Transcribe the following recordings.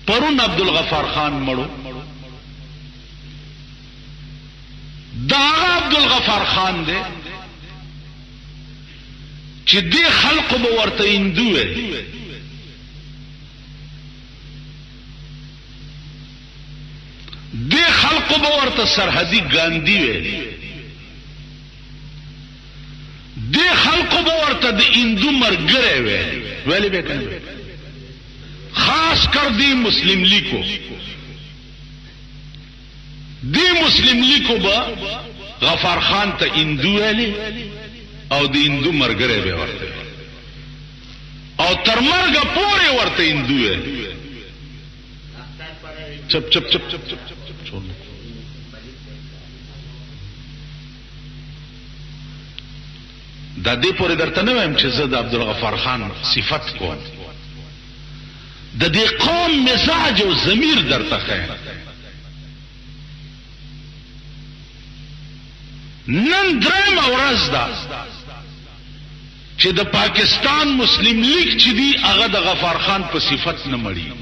پرون عبدالغفار خان مړو دا عبدالغفار خان دی چې دې خلقو به ورته هندو وي دې خلقو به ورته سرحدي ګاندھی وي دې خلقو به ورته د هندو مرګره وي ویلې به کنه خاص کر دی مسلم لیگ کو دی مسلم لیگ کو با غفار خان تا هندو ویلی او دی هندو مرګره به ورته او تر مرګه پورې ورته هندو ویلی چپ چپ چپ چپ چپ چپ چھوڑ دا دې پورې درته نه وایم چې زه د عبدالغفار خان صفت کوم د دې قوم مزاج او ضمیر درته خیر نن درېمه ورځ ده چې د پاکستان مسلم لیگ چې دی هغه د غفار خان په صفت نه مړي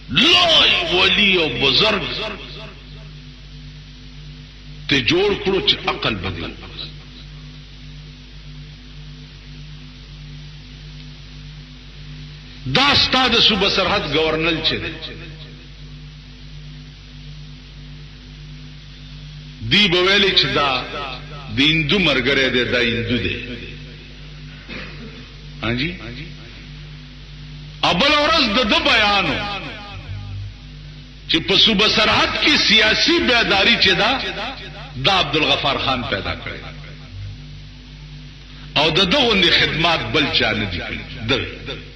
لوی ولی او بزرگ ته جوړ کړو چې عقل بدل دا ستا د صوبه سرحد گورنل چې دی به ویلي چې دا د هندو مرګره دی دا هندو دی هانجی ابل ورځ د بیانو چې په صوبه سرحد کې سیاسی بیداری چې دا عبدالغفار خان پیدا کړی او د دغه خدمات بل چا نه دي کړی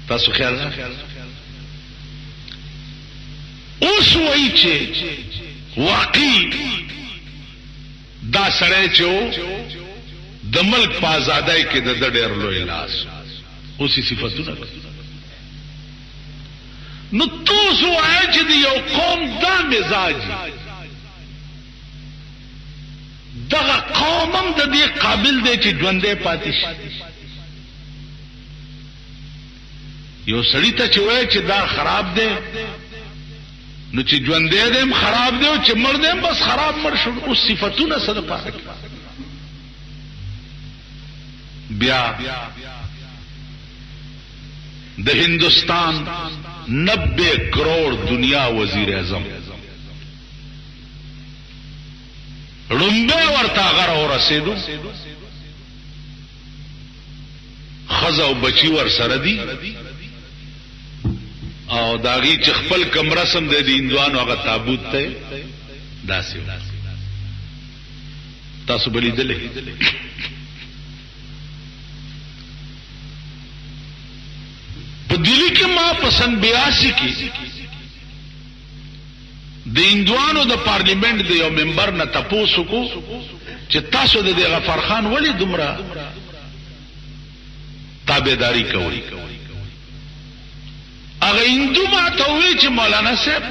تاسو خیال اوس وایي چې واقعي دا سړی چې د ملک په آزادۍ کې د ډېر لوی لاس اوسې صفتونه نو تاسو وایي چې د یو قوم دا مزاج دغه قوم هم د دې قابل دی چې ژوندی پاتې شي یو سړی ته چې وایي چې دا خراب دی نو چې ژوندی دی هم خراب دی او چې مړ دی هم بس خراب مړ شو اوس صفتونه څه دپاره بیا د هندوستان 90 کروڑ دنیا وزیر اعظم ړومبی ورته هغه راورسېدو ښځه او بچي ورسره دي او داغي چې خپل کمره سم د هندوانو هغه تابوت ته داسې تاسو بلی دلې په دلی کې ما پسند 82 کې د هندوانو د پارلیمنت د یو ممبر نه تاسو کو چې تاسو د غفار خان ولی دومره تابعداري کوي هغه هندو ما ته وی چې مولانا صاحب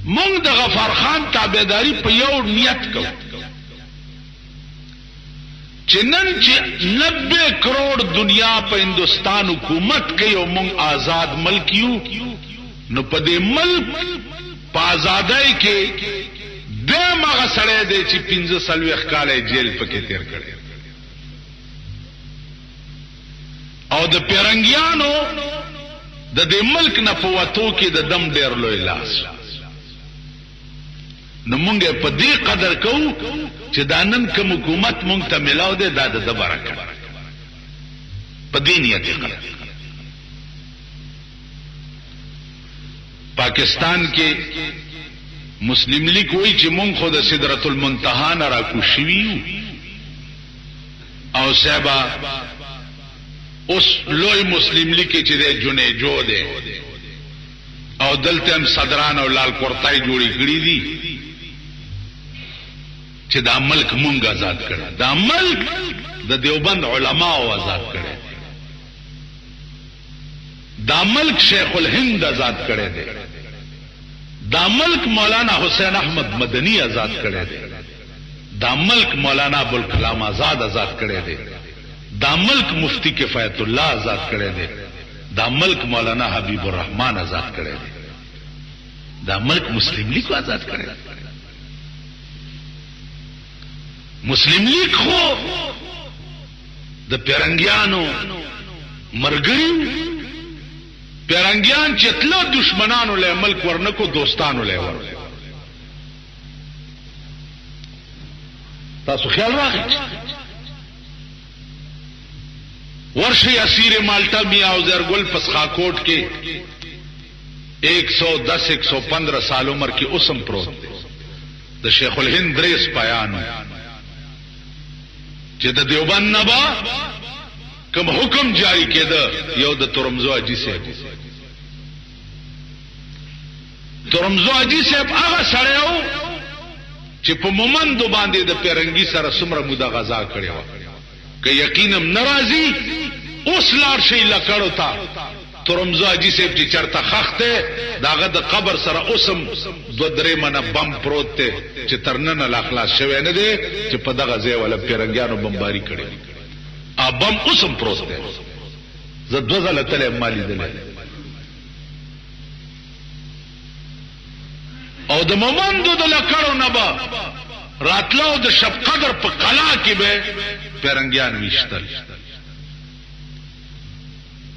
مونږ د غفار خان تابعداري په یو نیت کوو چې نن چې 90 کروڑ دنیا په هندوستان حکومت کوي او مونږ آزاد ملک یو نو په دې ملک په آزادۍ کې د مغه سړی دی چې 15 کاله جیل پکې تیر کړي او د پیرنګیانو د دې ملک نه په وتو کې د دم ډیر لوی لاس نو مونږه په دې قدر کوو چې دا نن کوم حکومت مونږ ته ملاو دی دا د برکت په دې نیت قدر پاکستان کې مسلم لیگ وایي چې مونږ خو د سدرۃ المنتهی نه راکوشوي او صاحبہ اوس لوی مسلم لیگ چې د جنیجو دی او دلته هم صدران او لال کورتای جوړی کړی دي چې دا ملک مونږ آزاد کړی دا ملک د دیوبند علماو آزاد کړی دا ملک شیخ الهند آزاد کړی دی دا ملک مولانا حسین احمد مدنی آزاد کړی دی، دا ملک مولانا ابوالکلام آزاد آزاد کړی دی، دا ملک مفتی کفایت الله آزاد کړی دی، دا ملک مولانا حبیب الرحمان آزاد کړی دی، دا ملک مسلم لیگ آزاد کړی دی. مسلم لیگ خو د پیرنګیانو مرګریو، پیرنګیان چې تله دشمنانو له ملک ورنکو، دوستانو له ورنکو. تاسو خیال راغی ورشي اسیر مالټا میاں عزیرگل پسخاکوٹ کې 110-115 سال عمر کې اوسم پروت دی، د شیخ الهند دریس پیانو چې د دیوبند نبا کوم حکم جاری کېده، یو د ترمزو اجي صاحب. ترمزو اجي صاحب هغه سره و چې په مومندو باندې د پیرنګي سره څومره موده غزا کړې و. که یقینم ناراضي اوس لار شي لکړو تا ترمزو اجي صاحب چې چرته خخته داغه د قبر سره اوسم 2-3 منه بم پروت ته چې ترنن لا خلاص شوی نه دی چې په دغه ځای ولا پیرنګیانو بمباری کړي. ابم اوسم پروت دی، زه 2 ځله تله مالی دله. او د مومندو د لکړو نه با راتلو د شب قدر په قلا کې به پیرنګیان ویشتل.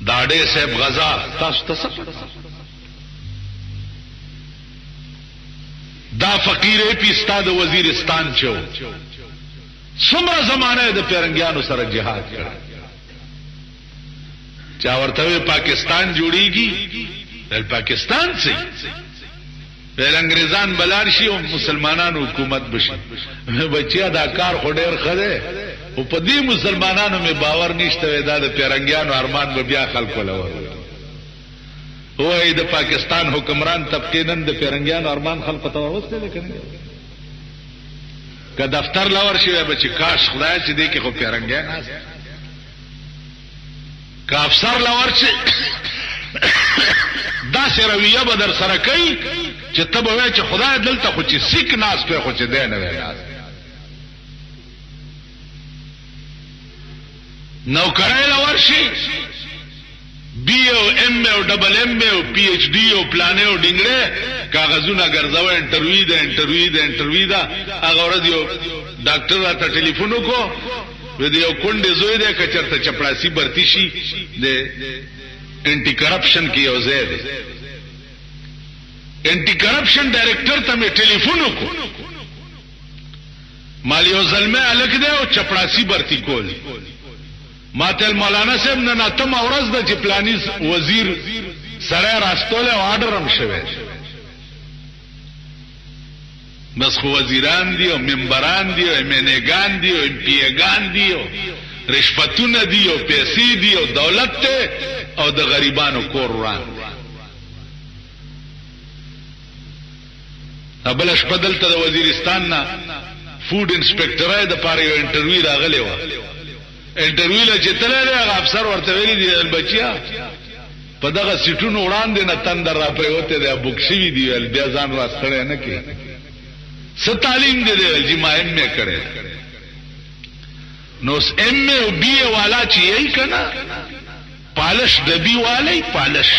داړې صاحب غزا تاسو ته دا فقیر پی استاد وزیرستان چو څومره زمانه د پیرنګیانو سره جهاد کړ. چا ورته پاکستان جوړیږي، ول پاکستان سي ول انګريزان بلار شي او مسلمانانو حکومت بشي. بچیا دا کار خو ډیر خده او په دې مسلمانانو می باور نشته دا د پیرنګیانو ارمان به بیا خلکو لور. وای د پاکستان حکمران طبقه نن د پیرنګیانو ارمان خلکو ته ورسته لیکنه که دفتر لور شي به چې کاش خدای چې دې کې خو پیرنګیان است. که افسر لور شي دا سرویه به در سره کوي چې تبه وای چې خدای دلته خو چې سیک ناس په خو چې دی نه وای. نوکرای لور شي بی او ایم او ډبل ایم او پی ایچ ڈی او پلانې او ډینګړې کاغذونه ګرځاوه. انټرویو دا هغه ورځ یو ډاکټر راته ټلیفون وکړو، و دې یو کونډې زوی دی که چېرته چپړاسي برتی شي د انټي کرپشن کې یو ځای دی. انټي کرپشن ډایرکټر ته مې ټلیفون وکړو، مال یو زلمه الک دی او چپړاسي برتی کول. ماته مولانا صاحب نن اتم اورز د چپلانی وزیر سره راستول او آرډر هم شوی. بس خو وزیران دی او ممبران دی او امنګان دی او ام پی ګان دی او رشوتونه دی او پیسې دی او دولت ته او د غریبانو کور وران. ابل شپدل ته د وزیرستان نه فود انسپکټرای د پاره یو انټرویو راغلی و. انټرویو له چې تللی هغه افسر ورته ویلي دی بچیا په دغه سیټونو وړاندې نه تندر را پریوته دی بوک شوي دی ول بیا ځان راستړی نه کې څه تعلیم دی چې ما ایم اے کړی نو ایم اے او بی اے والا چې یې کنه پالش ډبی والی پالش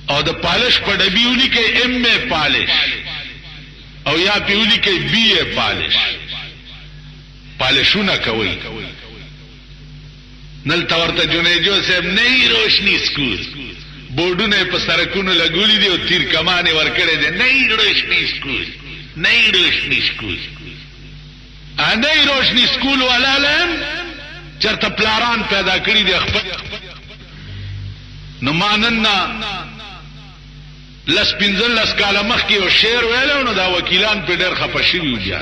او د پالش په ډبی ولي کې ایم اے پالش او یا پیولی کې بی اے پالش پالشونه کوي. نل تورته جنیجو صاحب نئی روشنی سکول بورډونه په سرکونو لګولې دي او تیر کمانه ورکړې دي. نئی روشنی سکول نئی روشنی سکول نئی روشنی سکول ولالم چرته پلاران پیدا کړی دي خپل نو مانننا لس پنځل لس کاله مخکې او شعر ویلو نو دا وکیلان په ډېر خپه شوي بیا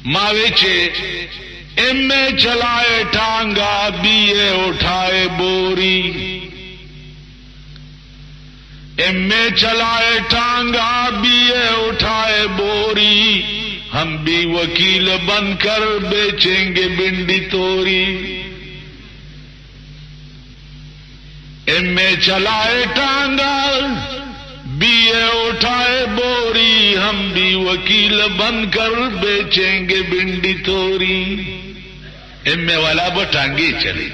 ما ویچے ایم اے چلائے ٹانگا بی اے اٹھائے بوری ایم اے چلائے ٹانگا بی اے اٹھائے بوری ہم بھی وکیل بن کر بیچیں گے بنڈی توری. ایم اے چلائے ٹانگا हम भी वकील बनकर बेचेंगे भिंडी तोरी। एमए वाला ब टांगे चले,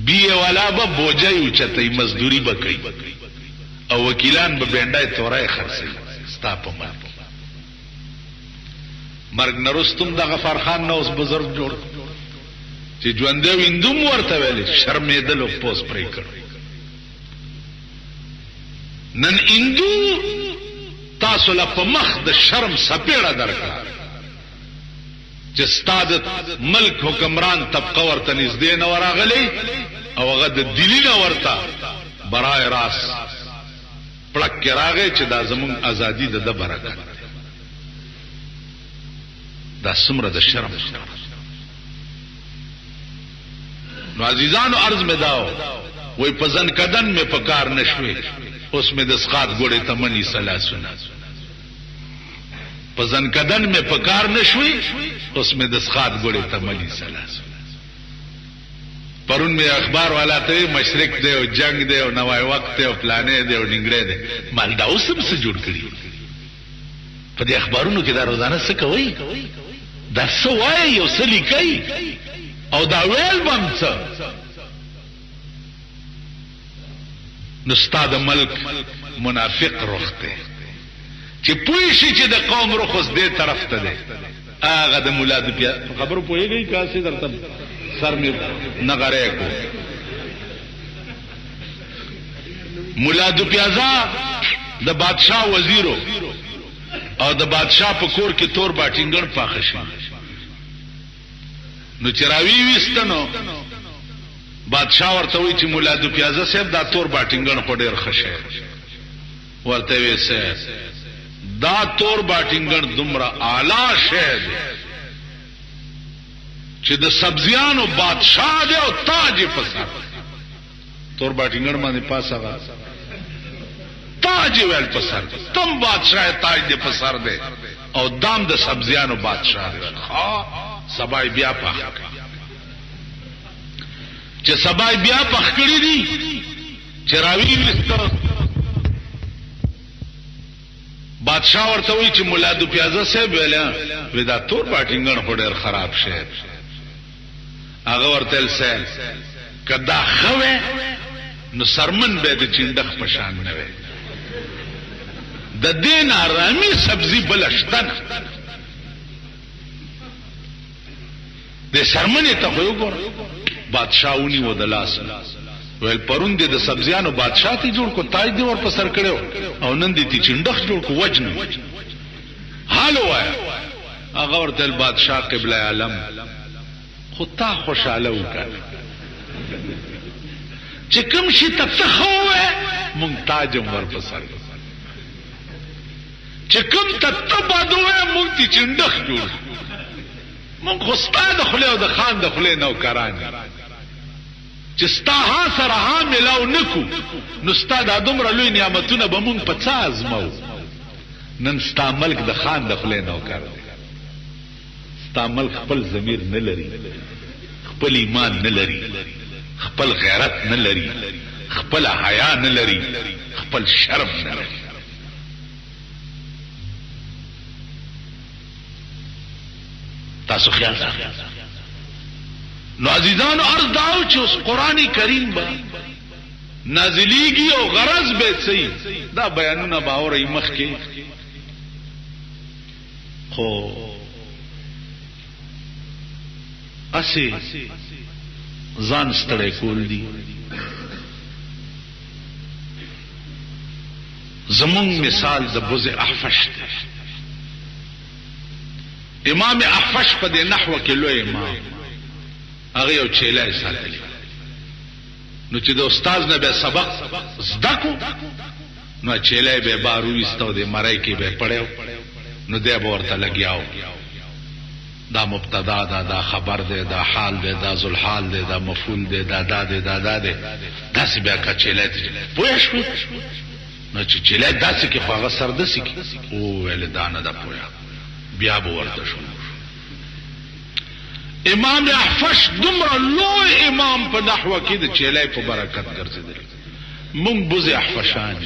बीए वाला ब बोझा उचतई, मजदूरी ब कई, और वकीलान ब बेंडाए तोराए खर्चे स्ता په مرګ نرستم د غفار خان نو اوس بزرگ جوړ چې ژوندې ویندوم ورته ویلې شرمېدل او پوس پرې کړ. نن اندو تاسو لا په مخ د شرم سپېړه درکړه چې ستاد ملک حکمران طبقه ورته نږدې نه ورغلې او هغه د دلی نه ورته برای راس پړک کې راغی چې دا زمون ازادي د برکت دا سمره د شرم. نو عزیزانو عرض میں داو وہی پزن کدن میں پکار نشوے اس میں دسخات گوڑے تمنی صلاح سنا. پزن کدن میں پکار نشوے اس میں دسخات گوڑے تمنی صلاح سنا. پر ان میں اخبار والا تے مشرق دے او جنگ دے او نوائے وقت دے او پلانے دے او ننگڑے دے مالدہ اس سب سے جڑ کری پا دے اخبارونو کی دا روزانہ سکوئی دا سوائی او سلی کئی او دا ویل بم څه نستا د ملک منافق رخته چې پوه شي چې د قوم رخ اوس دې طرف ته دی. هغه د مولا د بیا خبرو پوهېږئ کاسې درته سر مې نغری کو. مولا د پیازا د بادشاہ وزیرو او د بادشاہ په کور کې تور باټینګړ پاخه شي. نو چراوی وستنو بادشاہ ورته وی چې مولا د پیازا صاحب دا تور باټینګړ په ډیر خشه ورته وی سه دا تور باټینګړ دومره اعلی شه دی چې د سبزیانو بادشاہ دی او تاج په سر تور باټینګړ باندې پاسه تاج ویل په سر تم بادشاہ تاج دی په سر دی او دام د سبزیانو بادشاہ دی. سبای بیا پخ چې سبای بیا پخ کړی دي چراوی وستو بادشاہ ورته وی چې مولا د پیازا صاحب ویلا ودا تور باټینګن هډر خراب شه. هغه ورته لسه کدا خوه نو سرمن به د چندخ پشان نه وي د دین آرامي سبزی بلشتن د سرمنه ته وګور بادشاہونی و دلاس ویل پرون دې د سبزیانو بادشاہ تی جوړ کو تاج دی ور پسر کړو او نن دې تی چندخ جوړ کو وجن حال وای. هغه ورته بادشاہ قبله عالم خطا خوشاله وکړ چې کوم شي ته خو ممتاز ور پسر چې کوم ته تبادوه مونږ تی چندخ جوړ مونږ خو ستا د خله او د خان د خله نوکران چې ستا ها سره ها ملاو نکو نو ستا د دومره لوی نعمتونه به مونږ په څه ازمو. نن ستا ملک د خان د خله نوکر دی. ستا ملک خپل ضمیر نه لري، خپل ایمان نه لري، خپل غیرت نه لري، خپل حیا نه لري، خپل شرم نه لري. تاسو خیال ساتئ. نو عزیزانو عرض داو چې اوس قرآن کریم با نازلیږي او غرض به څه دا بیانونه باور یې مخ کې خو اسی ځان ستړی کول دي. زمون مثال د بوز احفش دی. امام احفش په دې نحوه کې لوی امام هغه یو چیلای ساتلی. نو چې د استاد نه به سبق زده کو نو چیلای به بارو ایستو د مړای کې به پړیو نو دی به ورته لګیاو دا مبتدا دا خبر دی دا حال دی دا ذل حال دی دا مفعول دی دا دی داسې بیا کا چیلای پوه شو نو چې چیلای داسې کې هغه سردسي کې او ویل دانه دا پوهه بیا به ورته شو. امام احفش دومره لوی امام په نحوه کې د چیلای په برکت ګرځیدل. مونږ بوز احفشان